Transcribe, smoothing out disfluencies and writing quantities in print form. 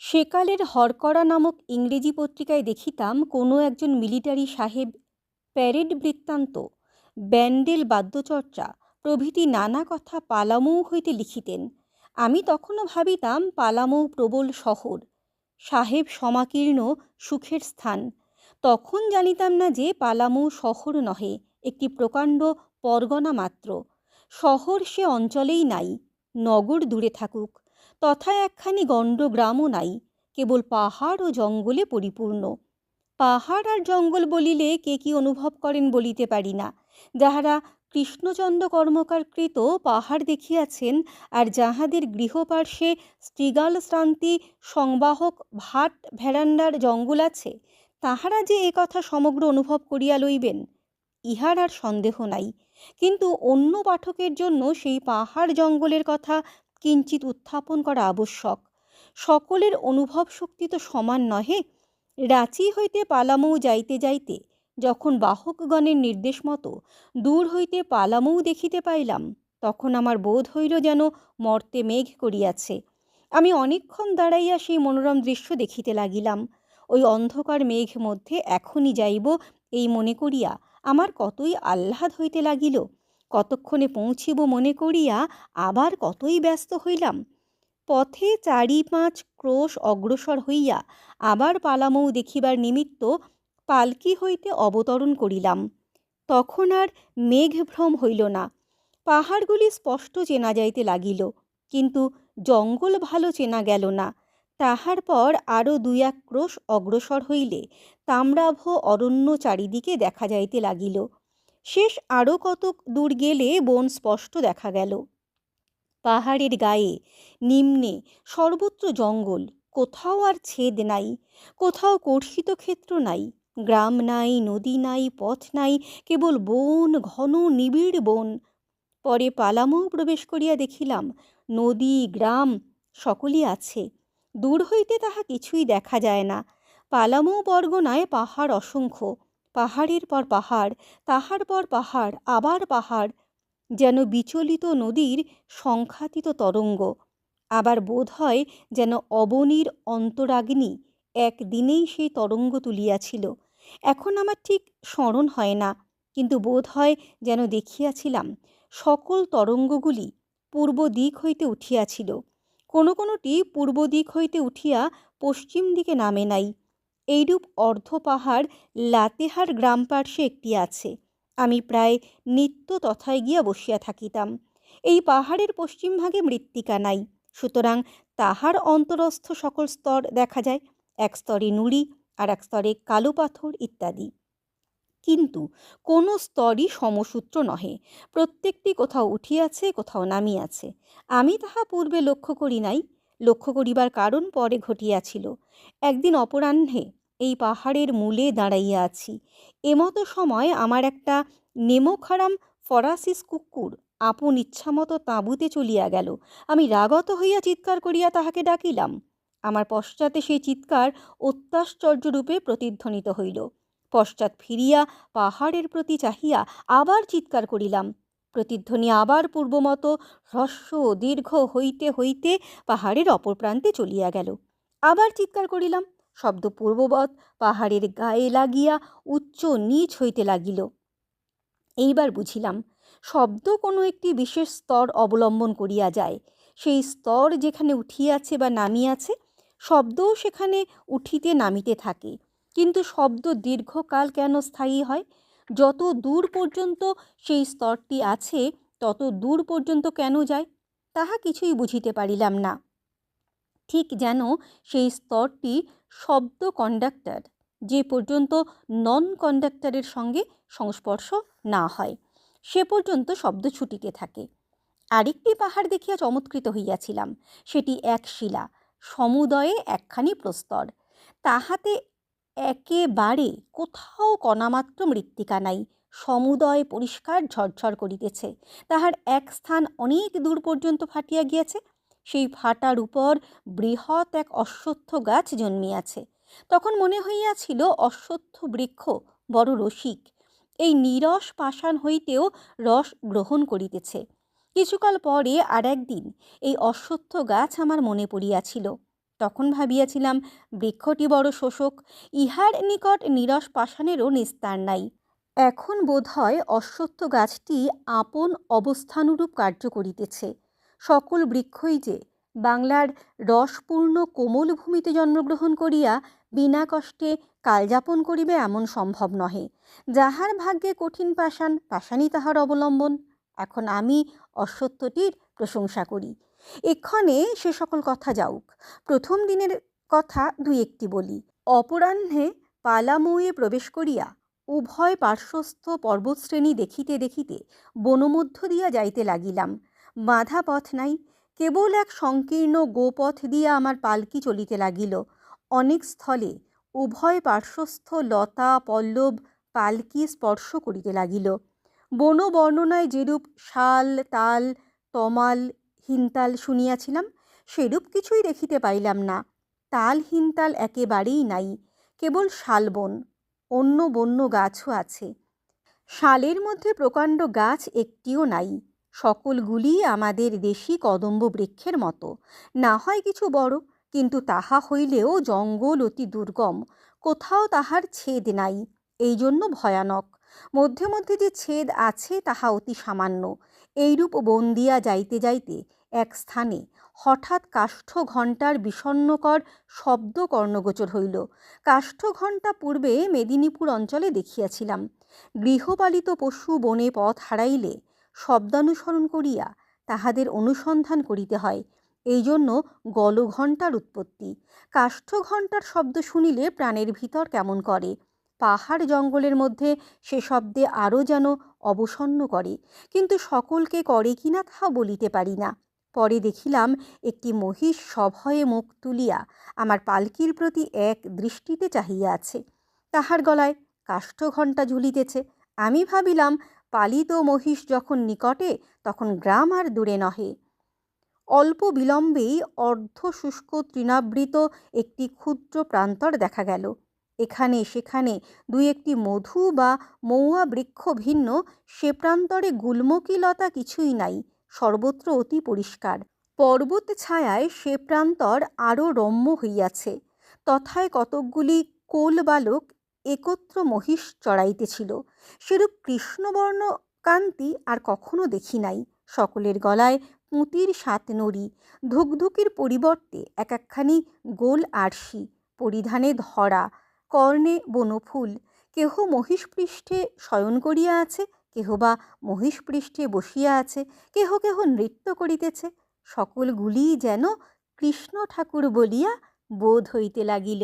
সেকালের হরকরা নামক ইংরেজি পত্রিকায় দেখিতাম কোনো একজন মিলিটারি সাহেব প্যারেড বৃত্তান্ত, ব্যান্ডেল বাদ্যচর্চা প্রভৃতি নানা কথা পালামৌ হইতে লিখিতেন। আমি তখনও ভাবিতাম পালামৌ প্রবল শহর, সাহেব সমাকীর্ণ সুখের স্থান। তখন জানিতাম না যে পালামৌ শহর নহে, একটি প্রকাণ্ড পরগনা মাত্র। শহর সে অঞ্চলেই নাই, নগর দূরে থাকুক। তথায় একখানি গণ্ডগ্রামও নাই, কেবল পাহাড় ও জঙ্গলে পরিপূর্ণ। পাহাড় আর জঙ্গল বলিলে কে কি অনুভব করেন বলিতে পারি না। যাহারা কৃষ্ণচন্দ্র কর্মকার কৃত পাহাড় দেখিয়াছেন, আর যাহাদের গৃহপার্শ্বে শৃগাল শ্রান্তি সংবাহক ভাট ভেড়ান্ডার জঙ্গল আছে, তাহারা যে এ কথা সমগ্র অনুভব করিয়া লইবেন, ইহার আর সন্দেহ নাই। কিন্তু অন্য পাঠকের জন্য সেই পাহাড় জঙ্গলের কথা কিঞ্চিত উত্থাপন করা আবশ্যক। সকলের অনুভব শক্তি তো সমান নহে। রাঁচি হইতে পালামৌ যাইতে যাইতে যখন বাহকগণের নির্দেশ মতো দূর হইতে পালামৌ দেখিতে পাইলাম, তখন আমার বোধ হইল যেন মর্তে মেঘ করিয়াছে। আমি অনেকক্ষণ দাঁড়াইয়া সেই মনোরম দৃশ্য দেখিতে লাগিলাম। ওই অন্ধকার মেঘ মধ্যে এখনই যাইব এই মনে করিয়া আমার কতই আহ্লাদ হইতে লাগিল। কতক্ষণে পৌঁছিব মনে করিয়া আবার কতই ব্যস্ত হইলাম। পথে ৪-৫ ক্রোশ অগ্রসর হইয়া আবার পালামৌ দেখিবার নিমিত্ত পালকি হইতে অবতরণ করিলাম। তখন আর মেঘভ্রম হইল না। পাহাড়গুলি স্পষ্ট চেনা যাইতে লাগিল, কিন্তু জঙ্গল ভালো চেনা গেল না। তাহার পর আরও ২-১ ক্রোশ অগ্রসর হইলে তাম্রাভ অরণ্য চারিদিকে দেখা যাইতে লাগিল। শেষ আরও কতক দূর গেলে বন স্পষ্ট দেখা গেল। পাহাড়ের গায়ে নিম্নে সর্বত্র জঙ্গল, কোথাও আর ছেদ নাই, কোথাও কর্ষিত ক্ষেত্র নাই, গ্রাম নাই, নদী নাই, পথ নাই, কেবল বন, ঘন নিবিড় বন। পরে পালামৌ প্রবেশ করিয়া দেখিলাম নদী গ্রাম সকলই আছে। দূর হইতে তাহা কিছুই দেখা যায় না। পালামৌ পরগনায় পাহাড় অসংখ্য, পাহাড়ের পর পাহাড়, তাহার পর পাহাড়, আবার পাহাড়, যেন বিচলিত নদীর সংখ্যাতীত তরঙ্গ। আবার বোধ হয় যেন অবনীর অন্তরাগ্নি একদিনেই সেই তরঙ্গ তুলিয়াছিল। এখন আমার ঠিক স্মরণ হয় না, কিন্তু বোধ হয় যেন দেখিয়াছিলাম সকল তরঙ্গগুলি পূর্ব দিক হইতে উঠিয়াছিল। কোনো কোনোটি পূর্ব দিক হইতে উঠিয়া পশ্চিম দিকে নামে নাই। এইরূপ অর্ধ পাহাড় লাতেহার গ্রাম পার্শ্বে একটি আছে। আমি প্রায় নিত্য তথায় গিয়া বসিয়া থাকিতাম। এই পাহাড়ের পশ্চিম ভাগে মৃত্তিকা নাই, সুতরাং তাহার অন্তরস্থ সকল স্তর দেখা যায়। এক স্তরে নুড়ি, আর এক স্তরে কালো পাথর ইত্যাদি। কিন্তু কোনো স্তরই সমসূত্র নহে, প্রত্যেকটি কোথাও উঠিয়াছে, কোথাও নামিয়াছে। আমি তাহা পূর্বে লক্ষ্য করি নাই। লক্ষ্য করিবার কারণ পরে ঘটিয়াছিল। একদিন অপরাহ্নে এই পাহাড়ের মূলে দাঁড়াইয়া আছি। এমতো সময় আমার একটা নেমোখারাম ফরাসিস কুকুর আপন ইচ্ছামতো তাঁবুতে চলিয়া গেল। আমি রাগত হইয়া চিৎকার করিয়া তাহাকে ডাকিলাম। আমার পশ্চাতে সেই চিৎকার অত্যাশ্চর্যরূপে প্রতিধ্বনিত হইল। পশ্চাৎ ফিরিয়া পাহাড়ের প্রতি চাহিয়া আবার চিৎকার করিলাম। প্রতিধ্বনি আবার পূর্বমত হ্রস্ব দীর্ঘ হইতে হইতে পাহাড়ের অপর প্রান্তে চলিয়া গেল। আবার চিৎকার করিলাম। শব্দ পূর্ববৎ পাহাড়ের গায়ে লাগিয়া উচ্চ নীচ হইতে লাগিল। এইবার বুঝিলাম, শব্দ কোনো একটি বিশেষ স্তর অবলম্বন করিয়া যায়। সেই স্তর যেখানে উঠিয়াছে বা নামিয়াছে, শব্দও সেখানে উঠিতে নামিতে থাকে। কিন্তু শব্দ দীর্ঘকাল কেন স্থায়ী হয়? যত দূর পর্যন্ত সেই স্তরটি আছে, তত দূর পর্যন্ত কেন যায়, তাহা কিছুই বুঝিতে পারিলাম না। ঠিক যেন সেই স্তরটি শব্দ কন্ডাক্টর, যে পর্যন্ত নন কন্ডাক্টরের সঙ্গে সংস্পর্শ না হয়, সে পর্যন্ত শব্দ ছুটিতে থাকে। আরেকটি পাহাড় দেখিয়া চমৎকৃত হইয়াছিলাম। সেটি এক শিলা, সমুদয়ে একখানি প্রস্তর। তাহাতে একেবারে কোথাও কণামাত্র মৃত্তিকা নাই। সমুদয় পরিষ্কার ঝরঝর করিতেছে। তাহার এক স্থান অনেক দূর পর্যন্ত ফাটিয়া গিয়াছে। সেই ফাটার উপর বৃহৎ এক অশ্বত্থ গাছ জন্মিয়াছে। তখন মনে হইয়াছিল অশ্বত্থ বৃক্ষ বড় রসিক, এই নীরস পাষাণ হইতেও রস গ্রহণ করিতেছে। কিছুকাল পরে আর একদিন এই অশ্বত্থ গাছ আমার মনে পড়িয়াছিল। তখন ভাবিয়াছিলাম বৃক্ষটি বড় শোষক, ইহার নিকট নীরস পাষাণেরও নিস্তার নাই। এখন বোধহয় অশ্বত্থ গাছটি আপন অবস্থানুরূপ কার্য করিতেছে। সকল বৃক্ষই যে বাংলার রসপূর্ণ কোমল ভূমিতে জন্মগ্রহণ করিয়া বিনা কষ্টে কালযাপন করিবে এমন সম্ভব নহে। যাহার ভাগ্যে কঠিন পাষাণ, পাষাণই তাহার অবলম্বন। এখন আমি অশ্বত্থটির প্রশংসা করি। এক্ষণে সে সকল কথা যাউক, প্রথম দিনের কথা দুই একটি বলি। অপরাহ্নে পালামৌয়ে প্রবেশ করিয়া উভয় পার্শ্বস্থ পর্বতশ্রেণী দেখিতে দেখিতে বনমধ্য দিয়া যাইতে লাগিলাম। বাঁধা পথ নাই, কেবল এক সংকীর্ণ গোপথ দিয়া আমার পালকি চলিতে লাগিল। অনেক স্থলে উভয় পার্শ্বস্থ লতা পল্লব পালকি স্পর্শ করিতে লাগিল। বন বর্ণনায় যেরূপ শাল তাল তমাল হিনতাল শুনিয়াছিলাম, সেরূপ কিছুই দেখিতে পাইলাম না। তাল হিনতাল একেবারেই নাই, কেবল শালবন। অন্য বন্য গাছও আছে, শালের মধ্যে প্রকাণ্ড গাছ একটিও নাই। সকলগুলি আমাদের দেশি কদম্ব বৃক্ষের মতো, না হয় কিছু বড়, কিন্তু তাহা হইলেও জঙ্গল অতি দুর্গম, কোথাও তাহার ছেদ নাই, এই জন্য ভয়ানক। মধ্যে মধ্যে যে ছেদ আছে তাহা অতি সামান্য। এইরূপ বন দিয়া যাইতে যাইতে এক স্থানে হঠাৎ কাষ্ঠ ঘণ্টার বিষণ্ণকর শব্দ কর্ণগোচর হইল। কাষ্ঠ ঘণ্টা পূর্বে মেদিনীপুর অঞ্চলে দেখিয়াছিলাম। গৃহপালিত পশু বনে পথ হারাইলে শব্দানুসরণ করিয়া তাহাদের অনুসন্ধান করিতে হয়, এই জন্য গলঘণ্টার উৎপত্তি। কাষ্ঠ ঘণ্টার শব্দ শুনিলে প্রাণের ভিতর কেমন করে। পাহাড় জঙ্গলের মধ্যে সে শব্দে আরও যেন অবসন্ন করে, কিন্তু সকলকে করে কিনা তাহা বলিতে পারি না। পরে দেখিলাম একটি মহিষ সভয়ে মুখ তুলিয়া আমার পালকির প্রতি এক দৃষ্টিতে চাহিয়া আছে। তাহার গলায় কাষ্ঠ ঘণ্টা ঝুলিতেছে। আমি ভাবিলাম পালিত মহিষ যখন নিকটে তখন গ্রাম আর দূরে নহে। অল্প বিলম্বেই অর্ধ শুষ্ক তৃণাবৃত একটি ক্ষুদ্র প্রান্তর দেখা গেল। এখানে সেখানে দুই একটি মধু বা মৌয়া বৃক্ষ ভিন্ন, সে প্রান্তরে গুল্মকি লতা কিছুই নাই, সর্বত্র অতি পরিষ্কার। পর্বত ছায়ায় সে প্রান্তর আরও রম্য হইয়াছে। তথায় কতকগুলি কোল বালক একত্র মহিষ চড়াইতেছিল। সেরূপ কৃষ্ণবর্ণ কান্তি আর কখনো দেখি নাই। সকলের গলায় পুঁতির সাত নড়ি, ধুকধুকির পরিবর্তে এক একখানি গোল আরশি, পরিধানে ধরা, কর্ণে বনফুল। কেহ মহিষ পৃষ্ঠে শয়ন করিয়া আছে, কেহ বা মহিষ পৃষ্ঠে বসিয়া আছে, কেহ কেহ নৃত্য করিতেছে। সকলগুলি যেন কৃষ্ণ ঠাকুর বলিয়া বোধ হইতে লাগিল।